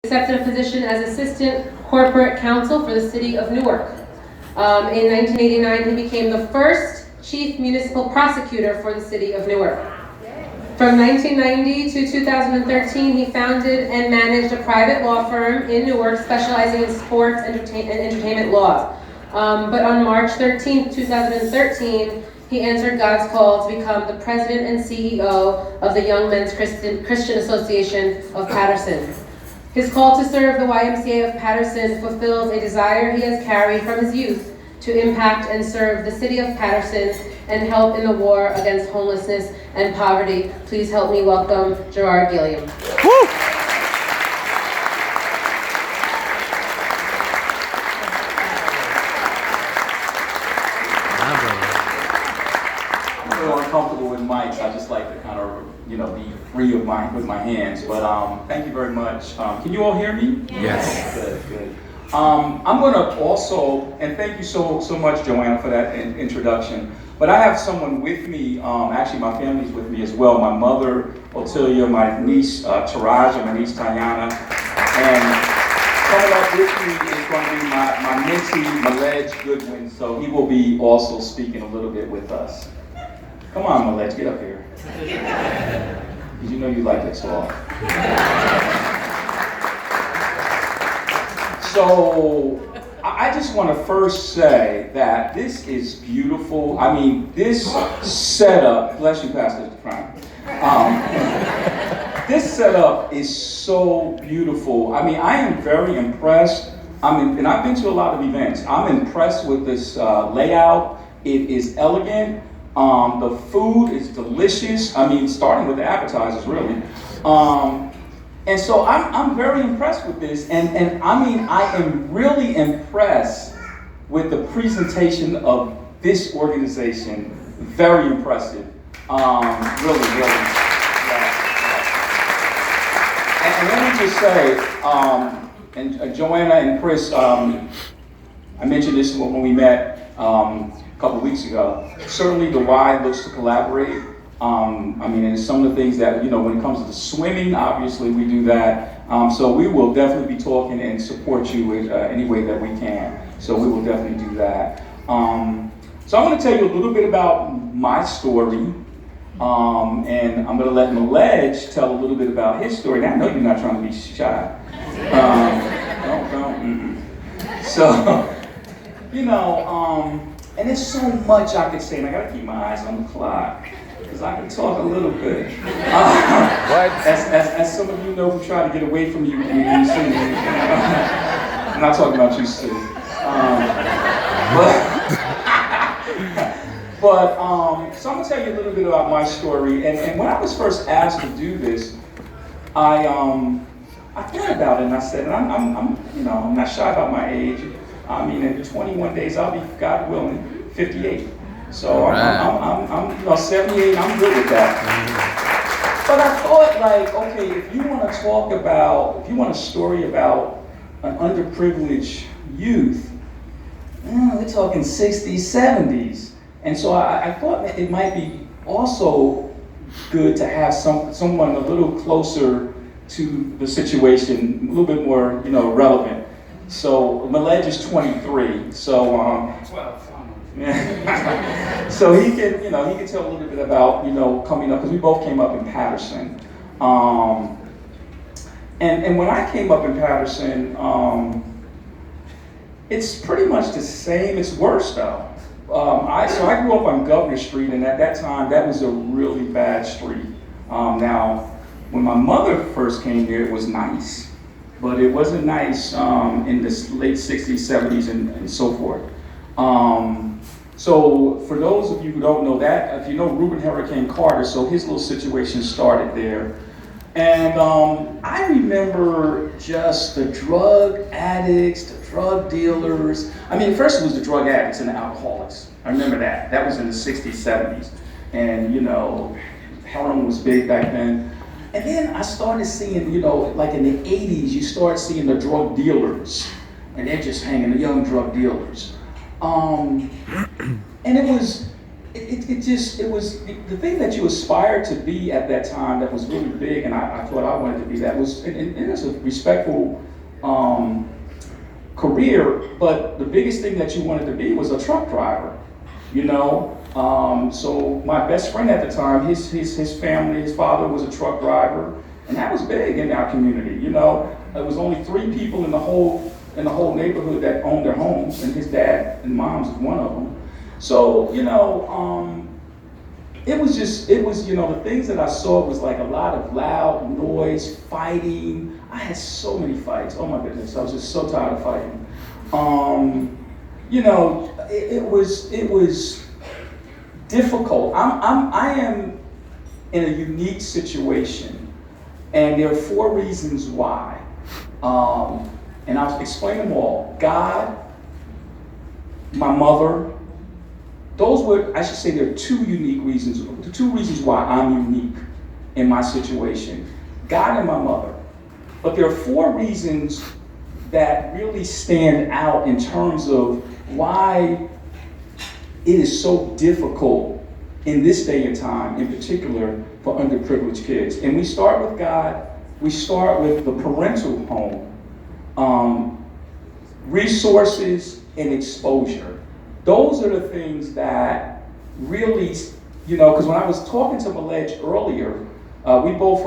Accepted a position as Assistant Corporate Counsel for the City of Newark. In 1989, he became the first Chief Municipal Prosecutor for the City of Newark. From 1990 to 2013, he founded and managed a private law firm in Newark specializing in sports and entertainment law. But on March 13, 2013, he answered God's call to become the President and CEO of the Young Men's Christian Association of Patterson. His call to serve the YMCA of Patterson fulfills a desire he has carried from his youth to impact and serve the city of Patterson and help in the war against homelessness and poverty. Please help me welcome Gerard Gilliam. Woo! I'm a little uncomfortable with mics. I just like to kind of, be free of with my hands. But thank you very much. Can you all hear me? Yes. Good. I'm going to also, and thank you so much, Joanna, for that introduction. But I have someone with me. Actually, my family's with me as well. My mother, Otilia, my niece, Taraja, my niece, Tayana, and coming up with me is going to be my mentee, Malej Goodwin. So he will be also speaking a little bit with us. Come on, Malej, get up here. Because you know you like to talk. So, I just want to first say that this is beautiful. I mean, this setup, bless you, Pastor Frank. This setup is so beautiful. I mean, I am very impressed. And I've been to a lot of events. I'm impressed with this layout. It is elegant. The food is delicious. I mean, starting with the appetizers, really. And so I'm very impressed with this. And I mean, I am really impressed with the presentation of this organization. Very impressive. Really. Yeah. And let me just say, and Joanna and Chris, I mentioned this when we met a couple of weeks ago. Certainly the Y looks to collaborate. And some of the things that, when it comes to swimming, obviously we do that. So we will definitely be talking and support you in any way that we can. So we will definitely do that. So I'm going to tell you a little bit about my story. And I'm going to let Malej tell a little bit about his story. And I know you're not trying to be shy. Don't. So, and there's so much I could say, and I got to keep my eyes on the clock. Because I can talk a little bit. As some of you know who try to get away from you when you see me. I'm not talking about you, Sue. So I'm going to tell you a little bit about my story. And when I was first asked to do this, I thought about it and I said, and I'm not shy about my age. I mean, in 21 days, I'll be, God willing, 58. So I'm 78, I'm good with that. But I thought, okay, if you want a story about an underprivileged youth, we're talking 60s, 70s. And so I thought it might be also good to have someone a little closer to the situation, a little bit more, relevant. So Malej is 23, so 12. So he can tell a little bit about, coming up, because we both came up in Patterson. And when I came up in Patterson, it's pretty much the same. It's worse though. I grew up on Governor Street, and at that time, that was a really bad street. Now, when my mother first came here, it was nice, but it wasn't nice in the late 60s, 70s, and so forth. So for those of you who don't know that, if you know Reuben Hurricane Carter, so his little situation started there. And I remember just the drug addicts, the drug dealers. I mean, first it was the drug addicts and the alcoholics. I remember that. That was in the 60s, 70s. And, heroin was big back then. And then I started seeing, like in the 80s, you start seeing the drug dealers. And they're just hanging, the young drug dealers. And it it was the thing that you aspired to be at that time that was really big, and I thought I wanted to be that was, and it's a respectful career, but the biggest thing that you wanted to be was a truck driver, you know? So my best friend at the time, his family, his father was a truck driver, and that was big in our community, you know? There was only 3 people in the whole neighborhood that owned their homes, and his dad and mom's was one of them. So, you know, it was, you know, the things that I saw was like a lot of loud noise, fighting. I had so many fights. Oh my goodness, I was just so tired of fighting. You know, it was difficult. I am in a unique situation, and there are 4 reasons why. And I'll explain them all. God, my mother, those were, I should say, there are 2 unique reasons, 2 reasons why I'm unique in my situation. God and my mother. But there are 4 reasons that really stand out in terms of why it is so difficult in this day and time, in particular for underprivileged kids. And we start with God, we start with the parental home, resources and exposure. Those are the things that really, you know, because when I was talking to Malej earlier, we both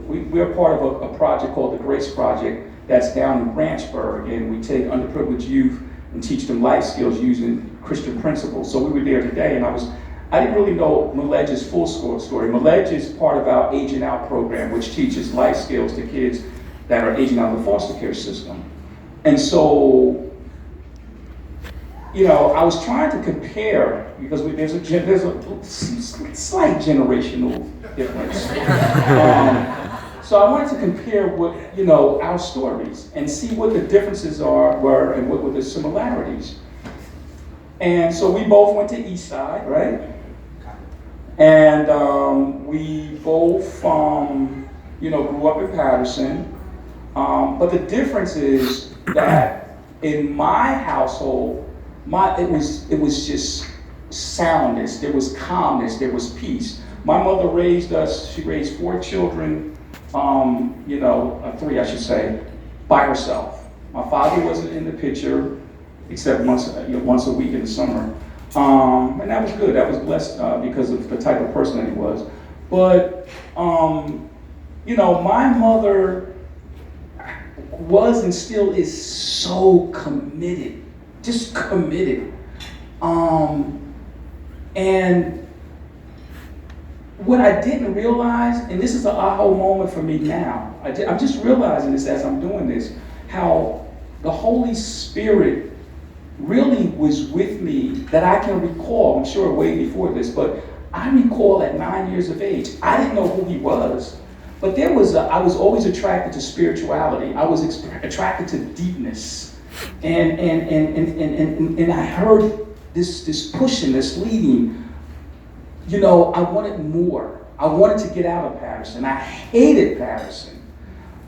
we're part of a project called the Grace Project that's down in Branchburg, and we take underprivileged youth and teach them life skills using Christian principles. So we were there today, and I didn't really know Malej's full story. Malej is part of our Aging Out program, which teaches life skills to kids that are aging out of the foster care system. And so, you know, I was trying to compare, because there's a slight generational difference. So I wanted to compare what, you know, our stories and see what the differences were and what were the similarities. And so we both went to East Side, right? And we both, you know, grew up in Patterson. But the difference is that in my household, it was just soundness. There was calmness. There was peace. My mother raised us. She raised 4 children. You know, 3, I should say, by herself. My father wasn't in the picture, except once a week in the summer. And that was good. That was blessed because of the type of person that he was. But, you know, my mother was and still is so committed, just committed. And what I didn't realize, and this is an aha moment for me now, I'm just realizing this as I'm doing this, how the Holy Spirit really was with me that I can recall. I'm sure way before this, but I recall at 9 years of age, I didn't know who he was, but I was always attracted to spirituality. I was attracted to deepness, and I heard this pushing, this leading. You know, I wanted more. I wanted to get out of Patterson. I hated Patterson.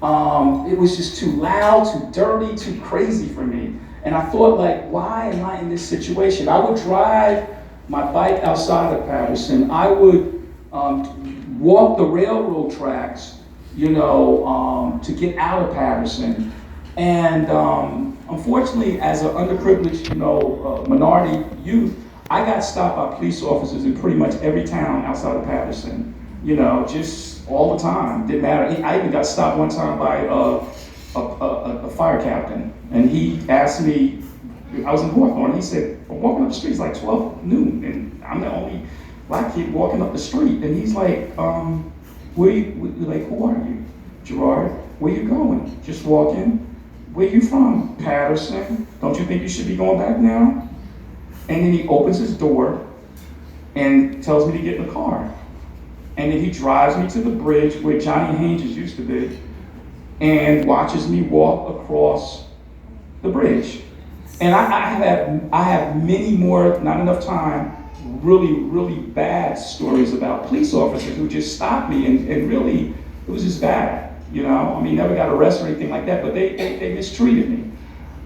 It was just too loud, too dirty, too crazy for me. And I thought, like, why am I in this situation? I would drive my bike outside of Patterson. I would walk the railroad tracks, you know, to get out of Patterson. And unfortunately, as an underprivileged, you know, minority youth, I got stopped by police officers in pretty much every town outside of Patterson, you know, just all the time. Didn't matter. I even got stopped one time by a fire captain, and he asked me, I was in Hawthorne, he said, I'm walking up the street, it's like 12 noon, and I'm the only black kid walking up the street, and he's like, who are you? Gerard, where you going? Just walking. Where you from? Patterson. Don't you think you should be going back now? And then he opens his door and tells me to get in the car. And then he drives me to the bridge where Johnny Haynes used to be and watches me walk across the bridge. And I have many more, not enough time, really, really bad stories about police officers who just stopped me and really, it was just bad. You know, I mean, never got arrested or anything like that, but they mistreated me.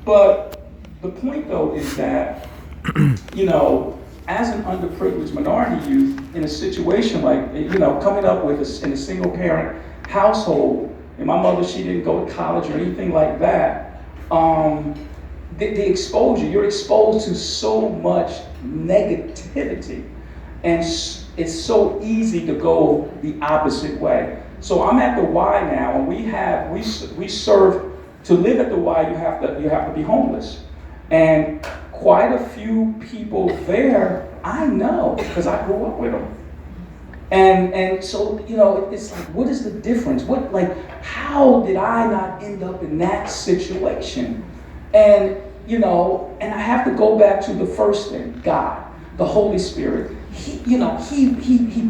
But the point though is that, you know, as an underprivileged minority youth in a situation like, coming up with in a single parent household, and my mother, she didn't go to college or anything like that, the exposure, you're exposed to so much negativity, and it's so easy to go the opposite way. So I'm at the Y now, and we serve. To live at the Y, you have to be homeless, and quite a few people there I know because I grew up with them, and so it's like, what is the difference? How did I not end up in that situation? And and I have to go back to the first thing, God, the Holy Spirit. He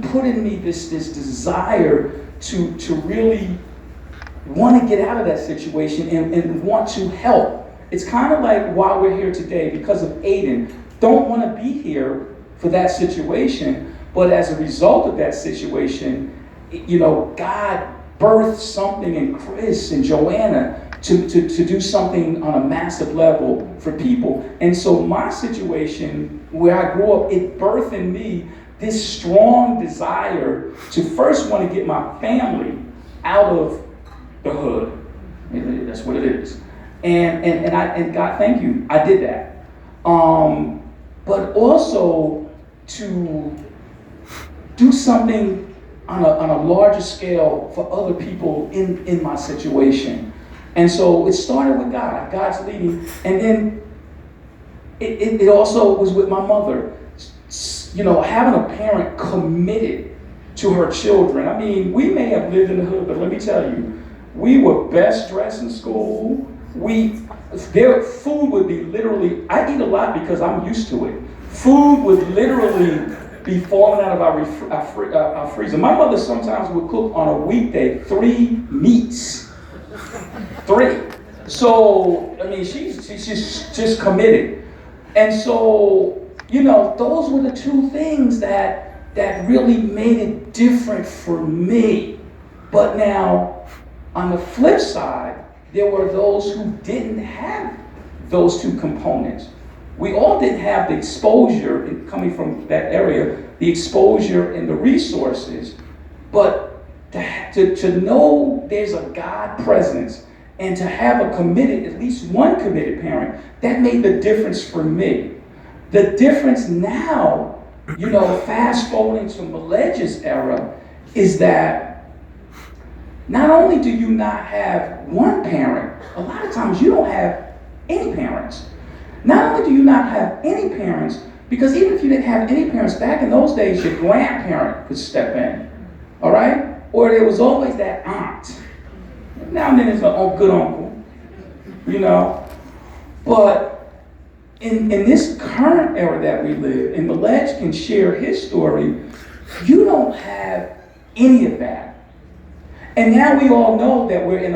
put in me this desire to really want to get out of that situation and want to help. It's kind of like why we're here today, because of Aiden. Don't want to be here for that situation, but as a result of that situation, God birthed something in Chris and Joanna to do something on a massive level for people. And so my situation, where I grew up, it birthed in me this strong desire to first want to get my family out of the hood. That's what it is. And God, thank you, I did that. But also to do something on a larger scale for other people in my situation. And so it started with God, God's leading, and then it also was with my mother. Having a parent committed to her children. I mean, we may have lived in the hood, but let me tell you, we were best dressed in school. Their food would be literally, I eat a lot because I'm used to it. Food would literally be falling out of our freezer. My mother sometimes would cook on a weekday 3 meats. 3. So, I mean, she's just committed. And so, those were the 2 things that really made it different for me. But now, on the flip side, there were those who didn't have those 2 components. We all didn't have the exposure coming from that area, the exposure and the resources, but to know there's a God presence and to have a committed, at least one committed parent, that made the difference for me. The difference now, fast forwarding to Maleja's era, is that not only do you not have one parent, a lot of times you don't have any parents. Not only do you not have any parents, because even if you didn't have any parents, back in those days, your grandparent could step in, all right? Or there was always that aunt. Now and then there's a good uncle, But in this current era that we live, and Malej can share his story, you don't have any of that. And now we all know that we're in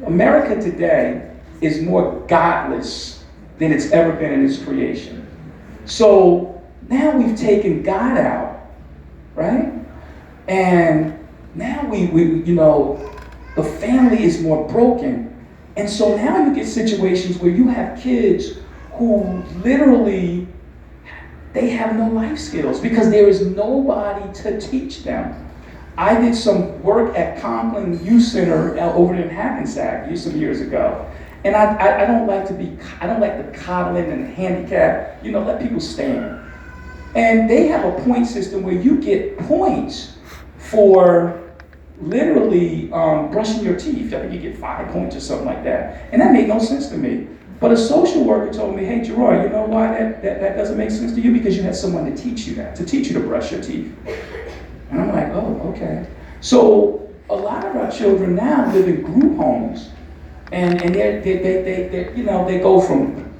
America today is more godless than it's ever been in its creation. So now we've taken God out, right? And now we the family is more broken. And so now you get situations where you have kids who literally, they have no life skills because there is nobody to teach them. I did some work at Conklin Youth Center over in Hackensack some years ago. And I don't like the coddling and handicap, let people stand. And they have a point system where you get points for literally brushing your teeth. I think you get 5 points or something like that. And that made no sense to me. But a social worker told me, hey, Gerard, you know why that doesn't make sense to you? Because you had someone to teach you that, to teach you to brush your teeth. And I'm like, oh, okay. So a lot of our children now live in group homes. And they go from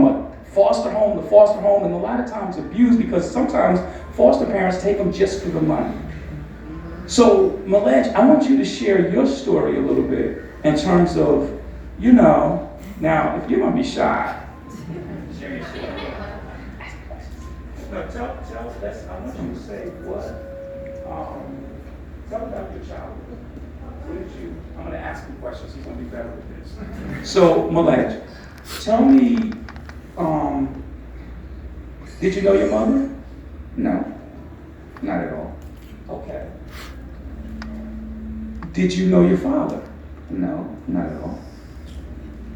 a foster home to foster home, and a lot of times abused because sometimes foster parents take them just for the money. So, Malej, I want you to share your story a little bit in terms of, now, if you're going to be shy, share your story. No, I want you to say tell about your childhood. I'm going to ask him questions, he's going to be better with this. So, Malej, tell me, Did you know your mother? No, not at all. Okay. Did you know your father? No, not at all.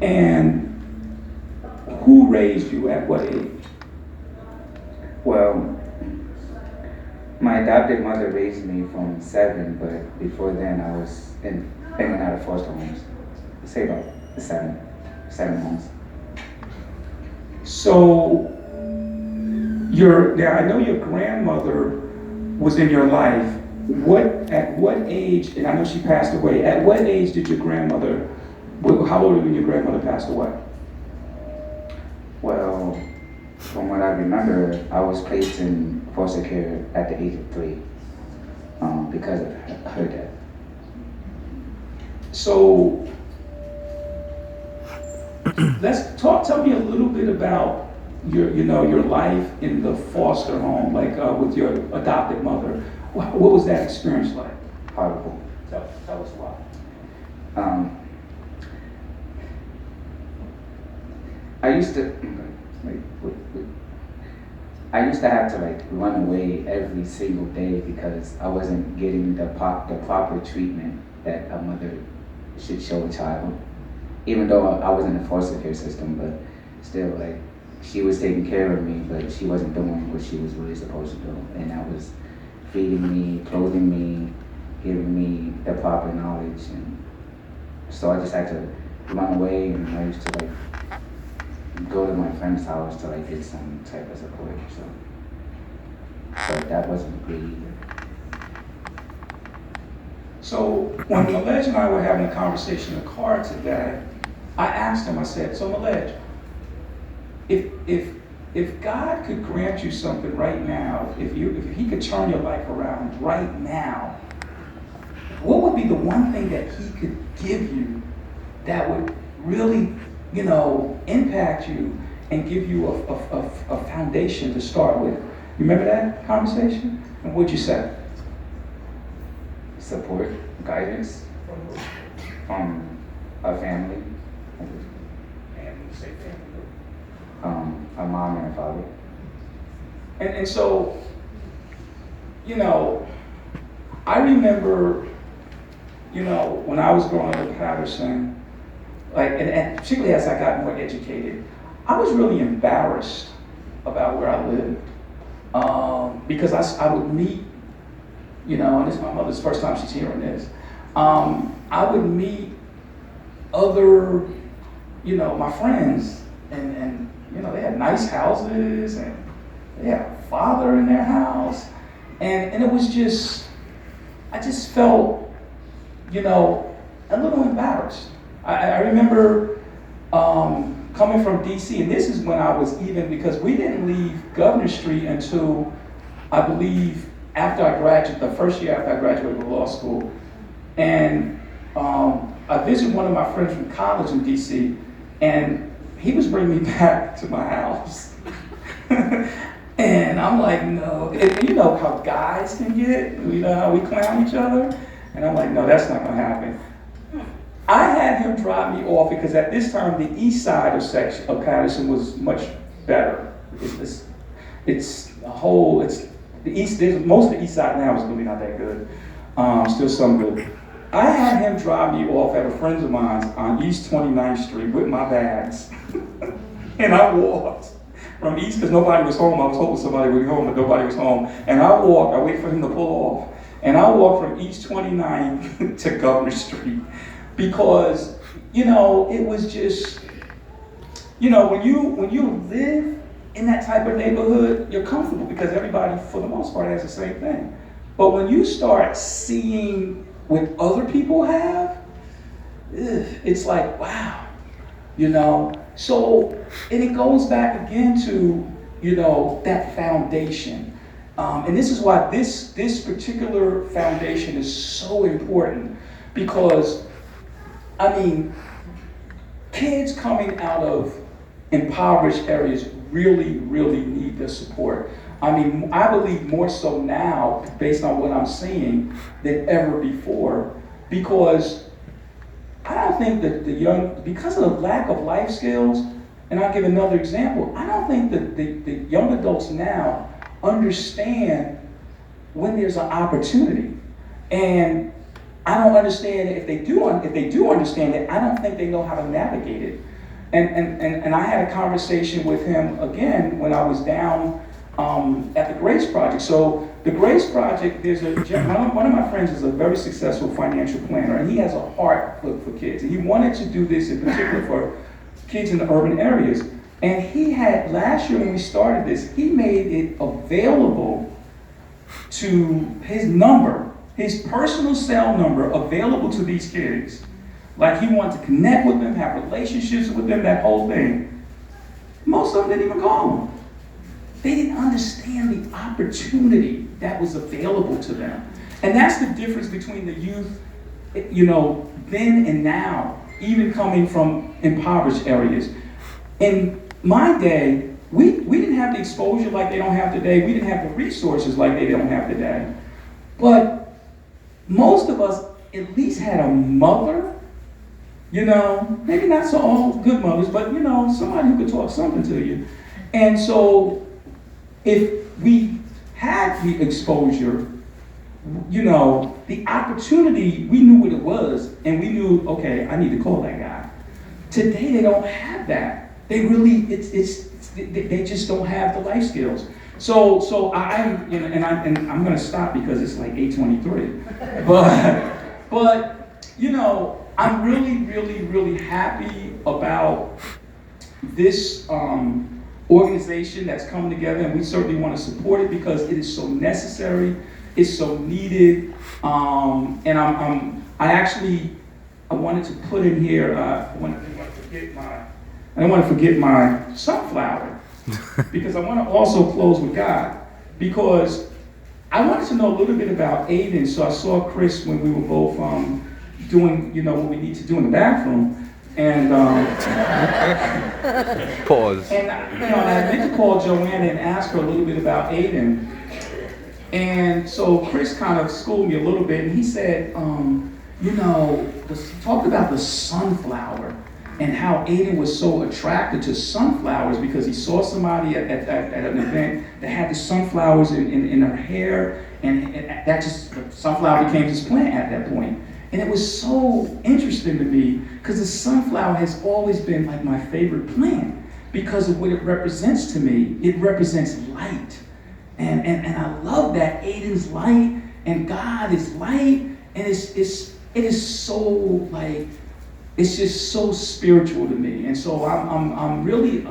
And who raised you at what age? Well, my adopted mother raised me from 7, but before then I was in and out of foster homes. Say about 7 homes. So, now I know your grandmother was in your life. At what age, and I know she passed away, at what age did your grandmother, how old were you when your grandmother passed away? Well, from what I remember, I was placed in foster care at the age of 3 because of her death. So, tell me a little bit about your life in the foster home, like with your adopted mother. What was that experience like? Horrible. Tell us why. I used to have to run away every single day because I wasn't getting the proper treatment that a mother should show a child. Even though I was in the foster care system, but still, she was taking care of me, but she wasn't doing what she was really supposed to do. And that was feeding me, clothing me, giving me the proper knowledge. And so I just had to run away, and I used to go to my friend's house to get some type of support. So that wasn't great either. So when Malej and I were having a conversation in the car today, I asked him, I said, so Malej, if God could grant you something right now, if he could turn your life around right now, what would be the one thing that he could give you that would really, impact you and give you a foundation to start with? You remember that conversation? And what'd you say? Support, guidance from a family. A mom and a father. And so, I remember, when I was growing up in Patterson, and particularly as I got more educated, I was really embarrassed about where I lived. Because I would meet, and this is my mother's first time she's hearing this, I would meet other, my friends, and they had nice houses, and they had a father in their house, and it was just, I just felt, a little embarrassed. I remember coming from DC, and this is when I was because we didn't leave Governor Street until, I believe, after I graduated, the first year after I graduated from law school. And I visited one of my friends from college in DC, and he was bringing me back to my house. And I'm like, no. And you know how guys can get, how we clown each other? And I'm like, no, that's not gonna happen. I had him drop me off because at this time, the east side of Patterson was much better. It's the east, most of the east side now is really not that good. Still some good. I had him drive me off at a friend of mine's on East 29th Street with my bags. And I walked from East, because nobody was home. I was hoping somebody would be home, but nobody was home. And I waited for him to pull off. And I walked from East 29th to Governor Street. Because, it was just, when you live in that type of neighborhood, you're comfortable because everybody, for the most part, has the same thing. But when you start seeing what other people have, it's like, wow, So, and it goes back again to, that foundation. And this is why this particular foundation is so important, because kids coming out of impoverished areas really, really need the support. I believe more so now, based on what I'm seeing, than ever before, because I don't think that because of the lack of life skills, And I'll give another example. I don't think that the young adults now understand when there's an opportunity. And I don't understand if they do understand it, I don't think they know how to navigate it. And I had a conversation with him again when I was down at the Grace Project. So the Grace Project, one of my friends is a very successful financial planner, and he has a heart for kids. And he wanted to do this in particular for kids in the urban areas. And he had, last year when we started this, he made it available to his personal cell number available to these kids. Like he wanted to connect with them, have relationships with them, that whole thing. Most of them didn't even call him. They didn't understand the opportunity that was available to them. And that's the difference between the youth, then and now, even coming from impoverished areas. In my day, we didn't have the exposure like they don't have today. We didn't have the resources like they don't have today. But most of us at least had a mother, maybe not so all good mothers, but somebody who could talk something to you. And so if we had the exposure, the opportunity, we knew what it was, and we knew, okay, I need to call that guy. Today they don't have that. They really, they just don't have the life skills. So I'm going to stop because it's like 8:23. But I'm really, really, really happy about this organization that's coming together, and we certainly want to support it because it is so necessary, it's so needed, and I wanted to put in here. I don't want to forget my sunflower because I want to also close with God, because I wanted to know a little bit about Aidens. So I saw Chris when we were both doing what we need to do in the bathroom. And pause. And I meant to call Joanna and ask her a little bit about Aiden. And so Chris kind of schooled me a little bit, and he said, talked about the sunflower and how Aiden was so attracted to sunflowers because he saw somebody at an event that had the sunflowers in her hair, and the sunflower became his plant at that point. And it was so interesting to me because the sunflower has always been like my favorite plant because of what it represents to me. It represents light. And I love that Aiden's light and God is light. And it is so like, it's just so spiritual to me. And so I'm really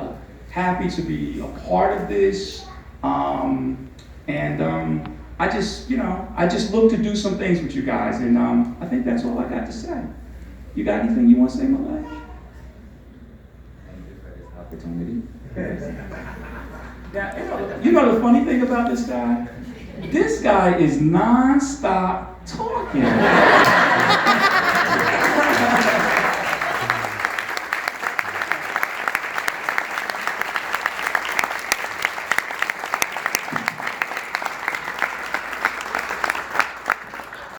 happy to be a part of this. I just look to do some things with you guys, and I think that's all I got to say. You got anything you want to say, my life? Thank you for this opportunity. Now, the funny thing about this guy? This guy is non-stop talking.